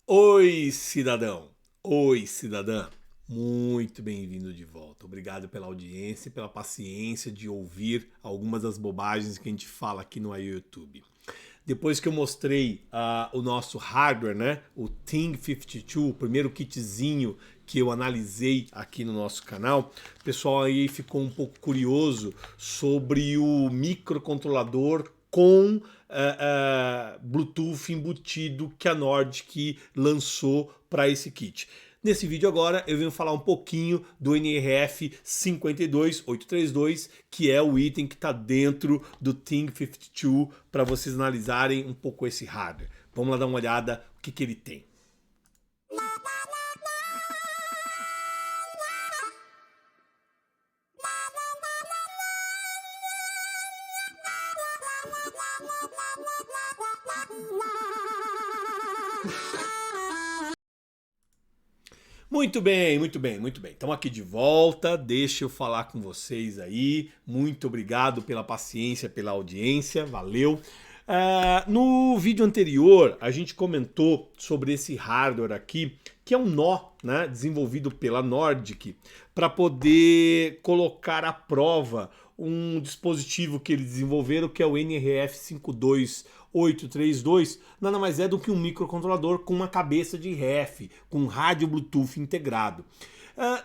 Oi, cidadão! Oi, cidadã! Muito bem-vindo de volta. Obrigado pela audiência e pela paciência de ouvir algumas das bobagens que a gente fala aqui no YouTube. Depois que eu mostrei o nosso hardware, né, o Ting52, o primeiro kitzinho que eu analisei aqui no nosso canal, o pessoal aí ficou um pouco curioso sobre o microcontrolador com Bluetooth embutido que a Nordic lançou para esse kit. Nesse vídeo agora eu venho falar um pouquinho do NRF 52832, que é o item que está dentro do Ting52 para vocês analisarem um pouco esse hardware. Vamos lá dar uma olhada o que ele tem. Muito bem, muito bem, muito bem. Estamos aqui de volta. Deixa eu falar com vocês aí. Muito obrigado pela paciência, pela audiência. Valeu. No vídeo anterior, a gente comentou sobre esse hardware aqui, que é um nó, né, desenvolvido pela Nordic, para poder colocar à prova um dispositivo que eles desenvolveram, que é o NRF 52832, nada mais é do que um microcontrolador com uma cabeça de RF, com rádio Bluetooth integrado.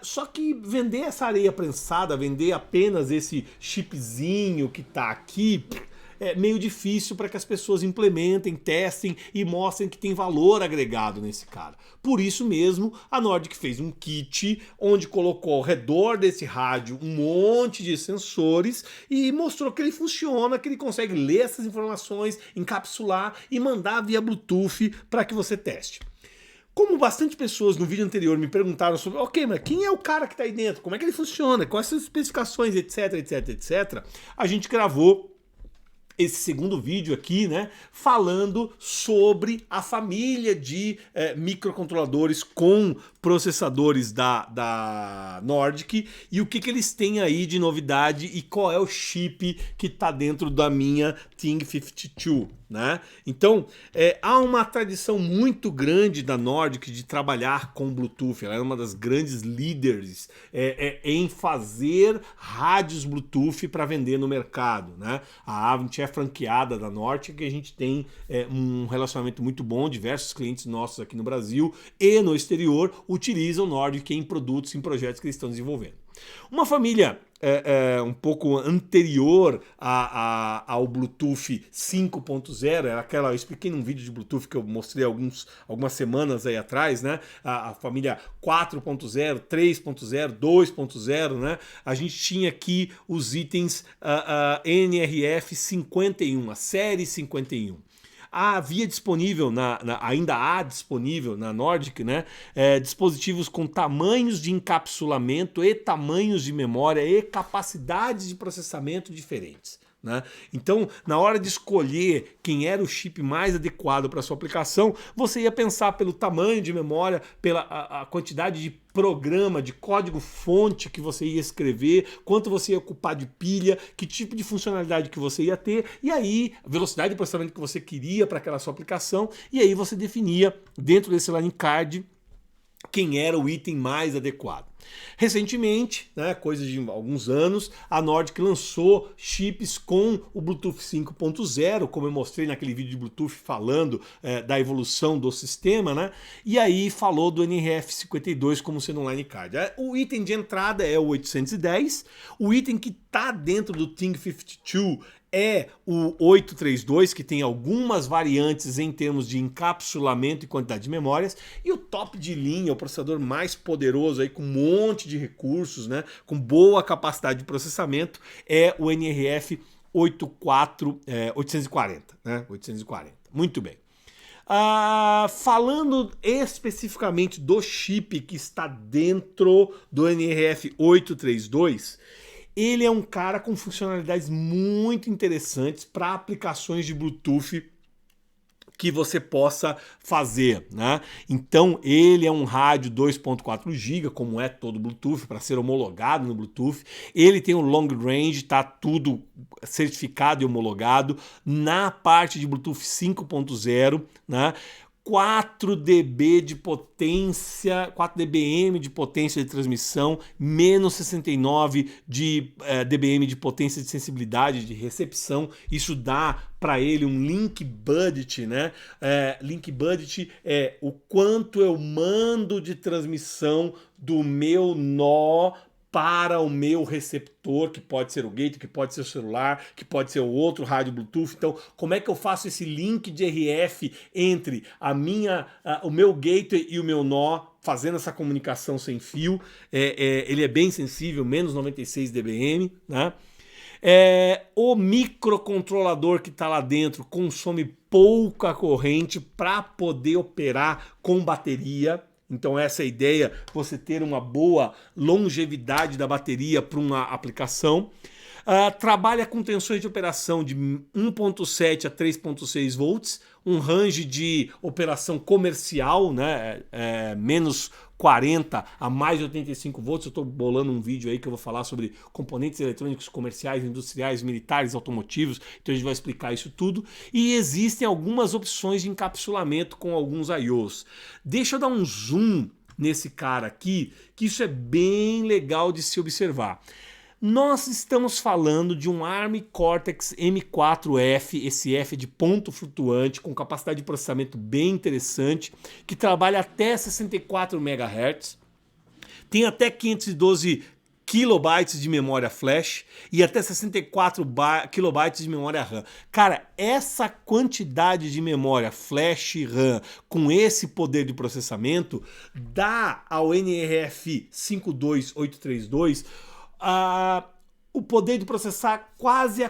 Só que vender essa areia prensada, vender apenas esse chipzinho que está aqui, é meio difícil para que as pessoas implementem, testem e mostrem que tem valor agregado nesse cara. Por isso mesmo, a Nordic fez um kit onde colocou ao redor desse rádio um monte de sensores e mostrou que ele funciona, que ele consegue ler essas informações, encapsular e mandar via Bluetooth para que você teste. Como bastante pessoas no vídeo anterior me perguntaram sobre, ok, mas quem é o cara que está aí dentro? Como é que ele funciona? Quais são as especificações, etc, etc, etc, a gente gravou esse segundo vídeo aqui, né, falando sobre a família de microcontroladores com processadores da Nordic e o que eles têm aí de novidade e qual é o chip que está dentro da minha Ting52. Né? Então, há uma tradição muito grande da Nordic de trabalhar com Bluetooth. Ela é uma das grandes líderes em fazer rádios Bluetooth para vender no mercado. Né? A Avnet é franqueada da Nordic, e a gente tem um relacionamento muito bom. Diversos clientes nossos aqui no Brasil e no exterior utilizam Nordic em produtos, em projetos que eles estão desenvolvendo. Uma família um pouco anterior ao Bluetooth 5.0, era aquela, eu expliquei num vídeo de Bluetooth que eu mostrei algumas semanas aí atrás, né? A família 4.0, 3.0, 2.0, né? A gente tinha aqui os itens NRF 51, a série 51. Havia disponível, ainda há disponível na Nordic, né, dispositivos com tamanhos de encapsulamento e tamanhos de memória e capacidades de processamento diferentes. Né? Então, na hora de escolher quem era o chip mais adequado para sua aplicação, você ia pensar pelo tamanho de memória, pela a quantidade de programa, de código-fonte que você ia escrever, quanto você ia ocupar de pilha, que tipo de funcionalidade que você ia ter, e aí a velocidade de processamento que você queria para aquela sua aplicação, e aí você definia dentro desse line card quem era o item mais adequado. Recentemente, né, coisa de alguns anos, a Nordic lançou chips com o Bluetooth 5.0, como eu mostrei naquele vídeo de Bluetooth falando da evolução do sistema, né? E aí falou do NRF 52 como sendo um line card. O item de entrada é o 810, o item que está dentro do Ting52 é o 832, que tem algumas variantes em termos de encapsulamento e quantidade de memórias, e o top de linha, o processador mais poderoso aí com um monte de recursos, né, com boa capacidade de processamento, é o NRF 840, né, 840. Muito bem. Falando especificamente do chip que está dentro do NRF 832, ele é um cara com funcionalidades muito interessantes para aplicações de Bluetooth que você possa fazer, né? Então ele é um rádio 2.4 GB, como é todo Bluetooth, para ser homologado no Bluetooth. Ele tem um long range, tá tudo certificado e homologado. Na parte de Bluetooth 5.0, né? 4 dB de potência, 4 dBm de potência de transmissão, menos 69 de dBm de potência de sensibilidade, de recepção. Isso dá para ele um link budget, né? Link budget é o quanto eu mando de transmissão do meu nó para o meu receptor, que pode ser o gateway, que pode ser o celular, que pode ser o outro rádio Bluetooth. Então, como é que eu faço esse link de RF entre o meu gateway e o meu nó, fazendo essa comunicação sem fio? Ele é bem sensível, menos 96 dBm, né? O microcontrolador que está lá dentro consome pouca corrente para poder operar com bateria. Então essa é a ideia, você ter uma boa longevidade da bateria para uma aplicação. Trabalha com tensões de operação de 1.7 a 3.6 volts, um range de operação comercial, né? Menos 40 a mais 85 volts. Eu estou bolando um vídeo aí que eu vou falar sobre componentes eletrônicos comerciais, industriais, militares, automotivos, então a gente vai explicar isso tudo. E existem algumas opções de encapsulamento com alguns I/Os. Deixa eu dar um zoom nesse cara aqui, que isso é bem legal de se observar. Nós estamos falando de um ARM Cortex M4F, esse F de ponto flutuante, com capacidade de processamento bem interessante, que trabalha até 64 MHz, tem até 512 kilobytes de memória flash e até 64 kilobytes de memória RAM. Cara, essa quantidade de memória flash e RAM com esse poder de processamento dá ao NRF 52832 o poder de processar quase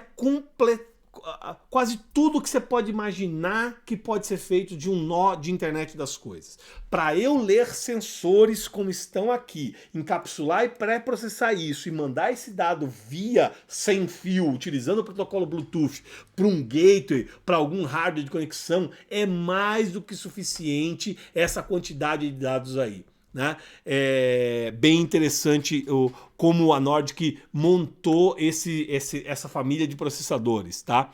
quase tudo que você pode imaginar que pode ser feito de um nó de internet das coisas. Para eu ler sensores como estão aqui, encapsular e pré-processar isso e mandar esse dado via sem fio, utilizando o protocolo Bluetooth para um gateway, para algum hardware de conexão, é mais do que suficiente essa quantidade de dados aí. Né? É bem interessante como a Nordic montou essa família de processadores. Tá?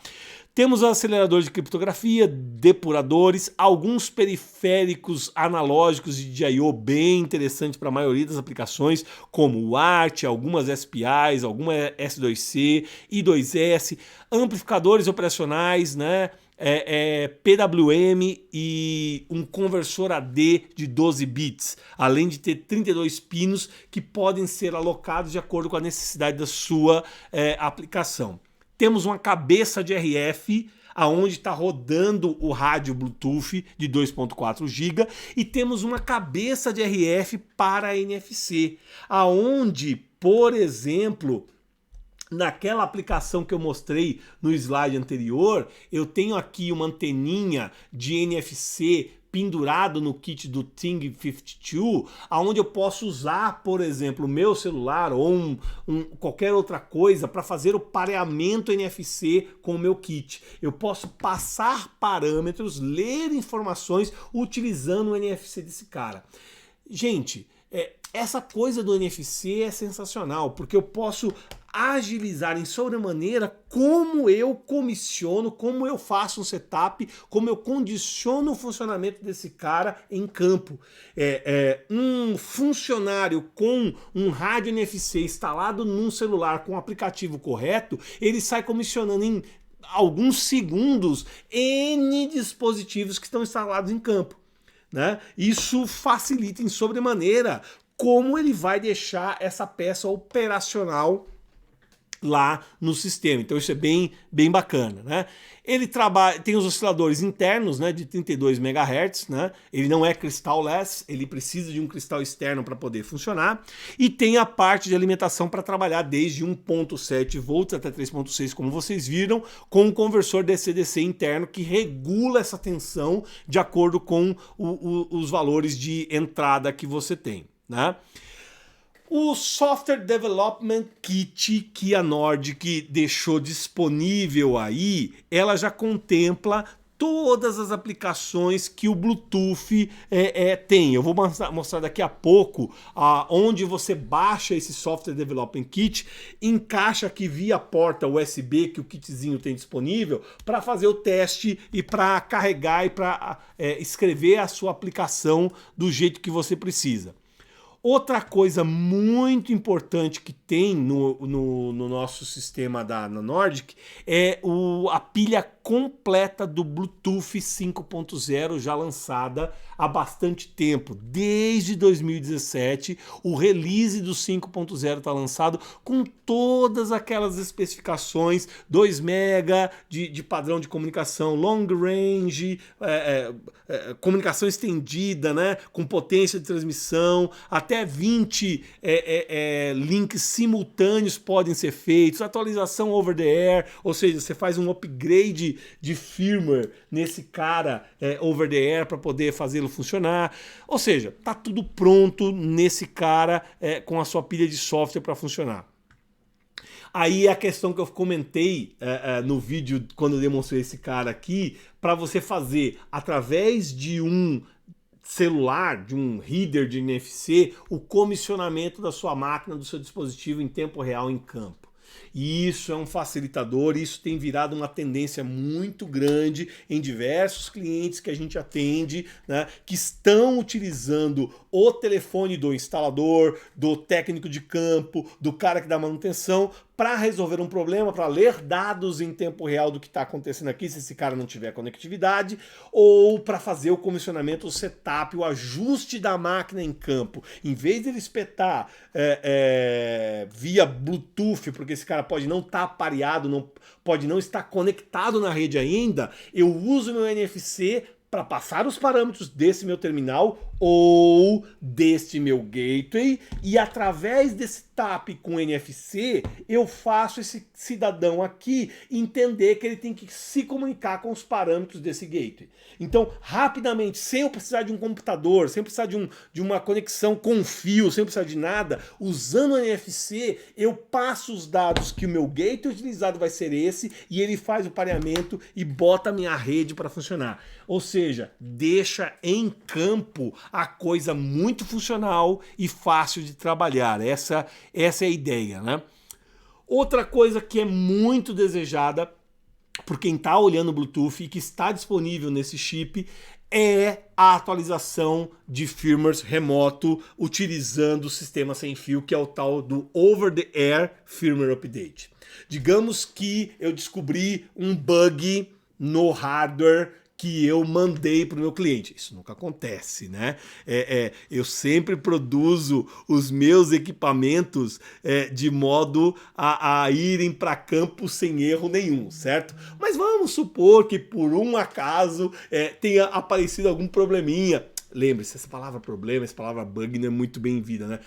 Temos aceleradores de criptografia, depuradores, alguns periféricos analógicos de I/O bem interessantes para a maioria das aplicações, como o ART, algumas SPIs, alguma S2C, I2S, amplificadores operacionais, né? PWM e um conversor AD de 12 bits, além de ter 32 pinos que podem ser alocados de acordo com a necessidade da sua aplicação. Temos uma cabeça de RF, aonde está rodando o rádio Bluetooth de 2.4 GB, e temos uma cabeça de RF para NFC, aonde, por exemplo, naquela aplicação que eu mostrei no slide anterior, eu tenho aqui uma anteninha de NFC pendurado no kit do Ting52, aonde eu posso usar, por exemplo, o meu celular ou qualquer outra coisa para fazer o pareamento NFC com o meu kit. Eu posso passar parâmetros, ler informações utilizando o NFC desse cara. Gente, essa coisa do NFC é sensacional, porque eu posso agilizar em sobremaneira como eu comissiono, como eu faço um setup, como eu condiciono o funcionamento desse cara em campo. Um funcionário com um rádio NFC instalado num celular com o aplicativo correto, ele sai comissionando em alguns segundos N dispositivos que estão instalados em campo. Né? Isso facilita em sobremaneira como ele vai deixar essa peça operacional lá no sistema. Então isso é bem bacana, né? Ele tem os osciladores internos, né, de 32 MHz, né? Ele não é crystal-less, ele precisa de um cristal externo para poder funcionar, e tem a parte de alimentação para trabalhar desde 1.7 volts até 3.6, como vocês viram, com um conversor DC-DC interno que regula essa tensão de acordo com os valores de entrada que você tem, né? O Software Development Kit que a Nordic deixou disponível aí, ela já contempla todas as aplicações que o Bluetooth tem. Eu vou mostrar daqui a pouco onde você baixa esse Software Development Kit, encaixa aqui via porta USB que o kitzinho tem disponível para fazer o teste e para carregar e para escrever a sua aplicação do jeito que você precisa. Outra coisa muito importante que tem no nosso sistema da Nordic é a pilha completa do Bluetooth 5.0 já lançada há bastante tempo. Desde 2017, o release do 5.0 está lançado com todas aquelas especificações, 2 MB de padrão de comunicação, long range, comunicação estendida, né, com potência de transmissão, até 20 links simultâneos podem ser feitos, atualização over the air, ou seja, você faz um upgrade de firmware nesse cara over the air para poder fazê-lo funcionar. Ou seja, tá tudo pronto nesse cara com a sua pilha de software para funcionar. Aí a questão que eu comentei no vídeo quando eu demonstrei esse cara aqui, para você fazer através de um celular, de um reader de NFC, o comissionamento da sua máquina, do seu dispositivo em tempo real em campo. E isso é um facilitador, isso tem virado uma tendência muito grande em diversos clientes que a gente atende, né, que estão utilizando o telefone do instalador, do técnico de campo, do cara que dá manutenção, para resolver um problema, para ler dados em tempo real do que está acontecendo aqui, se esse cara não tiver conectividade, ou para fazer o comissionamento, o setup, o ajuste da máquina em campo. Em vez de ele espetar via Bluetooth, porque esse cara pode não estar pareado, pode não estar conectado na rede ainda, eu uso meu NFC para passar os parâmetros desse meu terminal ou deste meu gateway, e através desse TAP com NFC eu faço esse cidadão aqui entender que ele tem que se comunicar com os parâmetros desse gateway. Então, rapidamente, sem eu precisar de um computador, sem precisar de uma conexão com fio, sem precisar de nada, usando o NFC, eu passo os dados que o meu gateway utilizado vai ser esse, e ele faz o pareamento e bota a minha rede para funcionar. Ou seja, deixa em campo a coisa muito funcional e fácil de trabalhar. Essa é a ideia, né? Outra coisa que é muito desejada por quem está olhando o Bluetooth e que está disponível nesse chip é a atualização de firmwares remoto utilizando o sistema sem fio, que é o tal do Over the Air Firmware Update. Digamos que eu descobri um bug no hardware que eu mandei para o meu cliente. Isso nunca acontece, né? Eu sempre produzo os meus equipamentos de modo a irem para campo sem erro nenhum, certo? Mas vamos supor que por um acaso tenha aparecido algum probleminha. Lembre-se, essa palavra problema, essa palavra bug não é muito bem-vinda, né?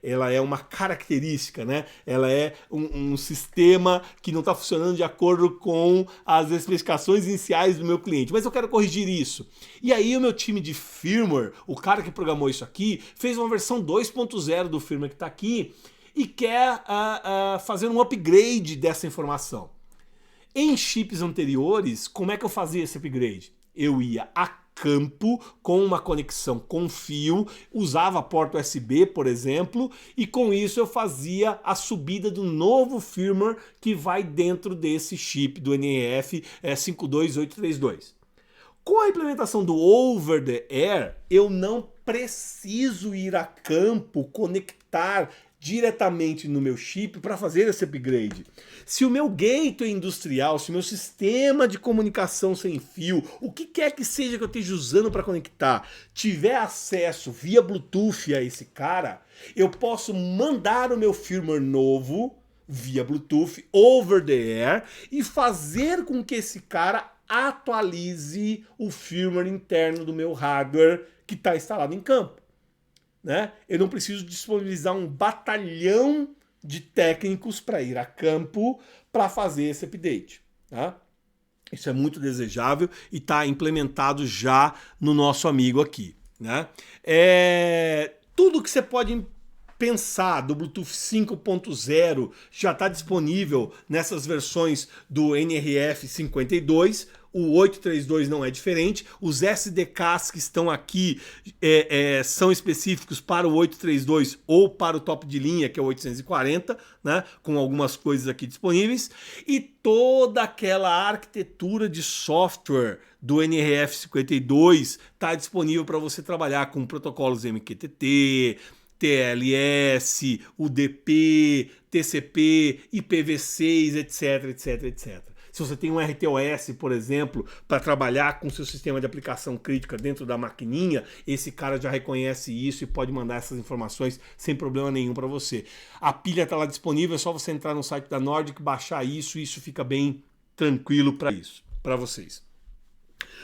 Ela é uma característica, né? Ela é um sistema que não está funcionando de acordo com as especificações iniciais do meu cliente. Mas eu quero corrigir isso. E aí o meu time de firmware, o cara que programou isso aqui, fez uma versão 2.0 do firmware que está aqui e quer fazer um upgrade dessa informação. Em chips anteriores, como é que eu fazia esse upgrade? Eu ia a campo com uma conexão com fio, usava a porta USB, por exemplo, e com isso eu fazia a subida do novo firmware que vai dentro desse chip do NEF 52832. Com a implementação do Over the Air, eu não preciso ir a campo conectar diretamente no meu chip para fazer esse upgrade. Se o meu gateway industrial, se o meu sistema de comunicação sem fio, o que quer que seja que eu esteja usando para conectar, tiver acesso via Bluetooth a esse cara, eu posso mandar o meu firmware novo via Bluetooth over the air e fazer com que esse cara atualize o firmware interno do meu hardware que está instalado em campo. Né? Eu não preciso disponibilizar um batalhão de técnicos para ir a campo para fazer esse update. Tá? Isso é muito desejável e está implementado já no nosso amigo aqui. Né? Tudo que você pode pensar do Bluetooth 5.0 já está disponível nessas versões do NRF52. O 832 não é diferente. Os SDKs que estão aqui são específicos para o 832 ou para o top de linha, que é o 840, né, com algumas coisas aqui disponíveis. E toda aquela arquitetura de software do NRF52 está disponível para você trabalhar com protocolos MQTT, TLS, UDP, TCP, IPv6, etc, etc, etc. Se você tem um RTOS, por exemplo, para trabalhar com seu sistema de aplicação crítica dentro da maquininha, esse cara já reconhece isso e pode mandar essas informações sem problema nenhum para você. A pilha está lá disponível, é só você entrar no site da Nordic, baixar isso, e isso fica bem tranquilo para vocês.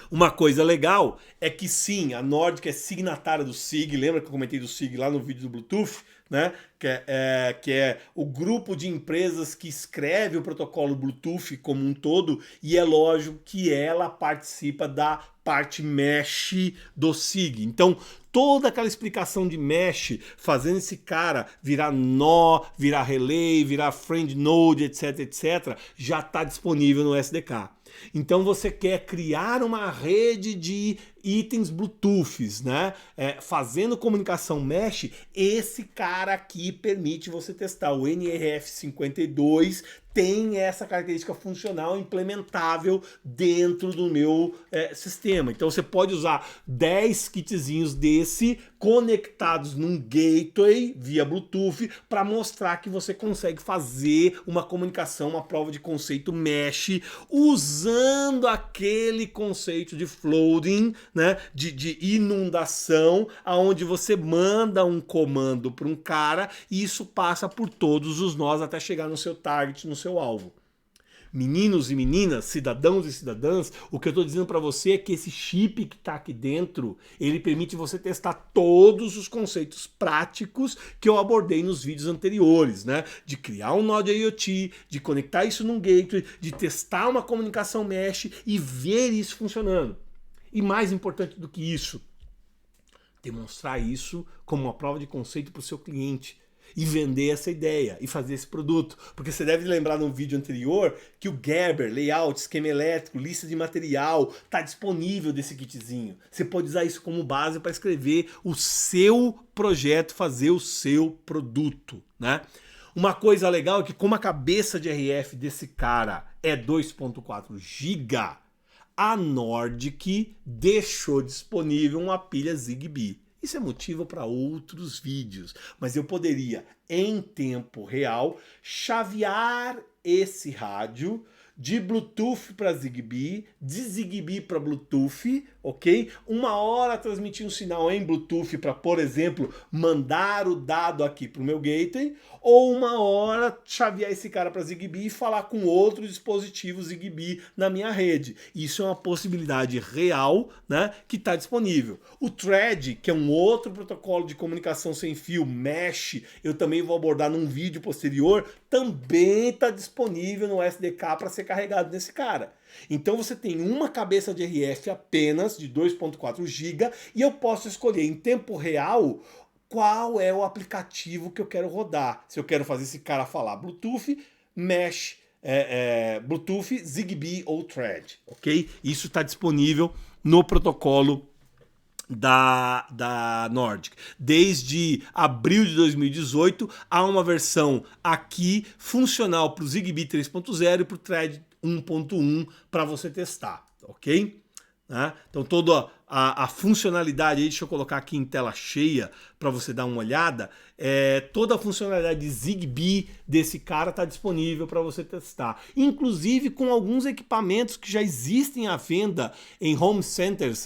Uma coisa legal é que sim, a Nordic é signatária do SIG, lembra que eu comentei do SIG lá no vídeo do Bluetooth, né? Que é o grupo de empresas que escreve o protocolo Bluetooth como um todo, e é lógico que ela participa da parte mesh do SIG. Então, toda aquela explicação de mesh, fazendo esse cara virar nó, virar relay, virar friend node, etc, etc, já está disponível no SDK. Então você quer criar uma rede de itens Bluetooth, né? Fazendo comunicação mesh, esse cara aqui permite você testar. O NRF52 tem essa característica funcional implementável dentro do meu sistema. Então você pode usar 10 kitzinhos desse conectados num gateway via Bluetooth para mostrar que você consegue fazer uma comunicação, uma prova de conceito mesh, usando aquele conceito de flooding, né, de inundação, aonde você manda um comando para um cara e isso passa por todos os nós até chegar no seu target, no seu alvo. Meninos e meninas, cidadãos e cidadãs, o que eu estou dizendo para você é que esse chip que está aqui dentro, ele permite você testar todos os conceitos práticos que eu abordei nos vídeos anteriores, né? De criar um nó de IoT, de conectar isso num gateway, de testar uma comunicação mesh e ver isso funcionando. E mais importante do que isso, demonstrar isso como uma prova de conceito para o seu cliente e vender essa ideia e fazer esse produto. Porque você deve lembrar no vídeo anterior que o Gerber, layout, esquema elétrico, lista de material, está disponível desse kitzinho. Você pode usar isso como base para escrever o seu projeto, fazer o seu produto, né? Uma coisa legal é que como a cabeça de RF desse cara é 2.4 GB, a Nordic deixou disponível uma pilha Zigbee. Isso é motivo para outros vídeos, mas eu poderia, em tempo real, chavear esse rádio de Bluetooth para Zigbee, de Zigbee para Bluetooth, ok? Uma hora transmitir um sinal em Bluetooth para, por exemplo, mandar o dado aqui para o meu gateway, ou uma hora chavear esse cara para Zigbee e falar com outro dispositivo Zigbee na minha rede. Isso é uma possibilidade real, né, que está disponível. O Thread, que é um outro protocolo de comunicação sem fio, mesh, eu também vou abordar num vídeo posterior, também está disponível no SDK para ser carregado nesse cara. Então você tem uma cabeça de RF apenas de 2.4 GB e eu posso escolher em tempo real qual é o aplicativo que eu quero rodar. Se eu quero fazer esse cara falar Bluetooth, Mesh, Bluetooth, Zigbee ou Thread, ok? Isso está disponível no protocolo da Nordic. Desde abril de 2018 há uma versão aqui funcional para o Zigbee 3.0 e para o Thread 1.1 para você testar, ok? Então toda a funcionalidade, aí, deixa eu colocar aqui em tela cheia para você dar uma olhada, toda a funcionalidade de Zigbee desse cara está disponível para você testar, inclusive com alguns equipamentos que já existem à venda em home centers,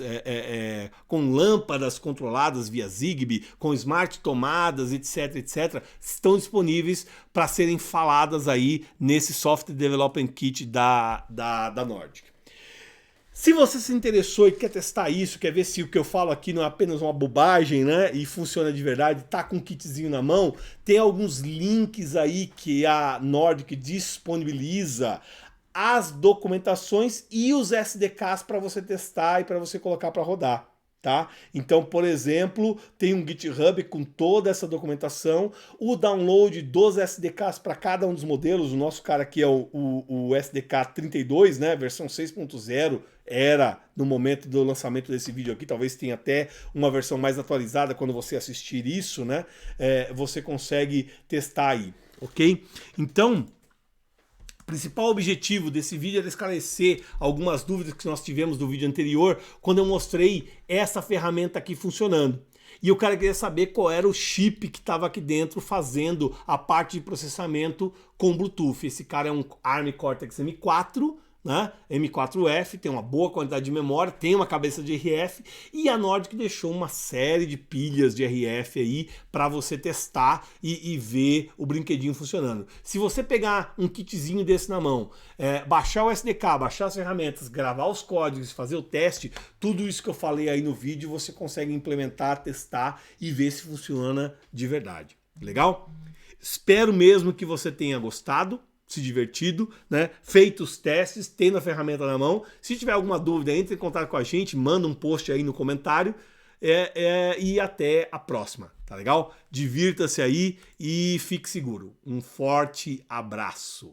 com lâmpadas controladas via Zigbee, com smart tomadas, etc, etc, estão disponíveis para serem faladas aí nesse Software Development Kit da Nordic. Se você se interessou e quer testar isso, quer ver se o que eu falo aqui não é apenas uma bobagem, né, e funciona de verdade, tá com um kitzinho na mão, tem alguns links aí que a Nordic disponibiliza as documentações e os SDKs para você testar e para você colocar para rodar, Tá? Então, por exemplo, tem um GitHub com toda essa documentação, o download dos SDKs para cada um dos modelos. O nosso cara aqui é o SDK 32, né? Versão 6.0 era no momento do lançamento desse vídeo aqui, talvez tenha até uma versão mais atualizada quando você assistir isso, né? Você consegue testar aí, ok? Então, o principal objetivo desse vídeo era esclarecer algumas dúvidas que nós tivemos do vídeo anterior, quando eu mostrei essa ferramenta aqui funcionando. E o cara queria saber qual era o chip que estava aqui dentro fazendo a parte de processamento com Bluetooth. Esse cara é um ARM Cortex M4, né? M4F, tem uma boa quantidade de memória, tem uma cabeça de RF, e a Nordic deixou uma série de pilhas de RF aí para você testar e ver o brinquedinho funcionando. Se você pegar um kitzinho desse na mão, baixar o SDK, baixar as ferramentas, gravar os códigos, fazer o teste, tudo isso que eu falei aí no vídeo você consegue implementar, testar e ver se funciona de verdade. Legal? Espero mesmo que você tenha gostado, se divertido, né? Feito os testes, tendo a ferramenta na mão. Se tiver alguma dúvida, entre em contato com a gente, manda um post aí no comentário e até a próxima, tá legal? Divirta-se aí e fique seguro. Um forte abraço.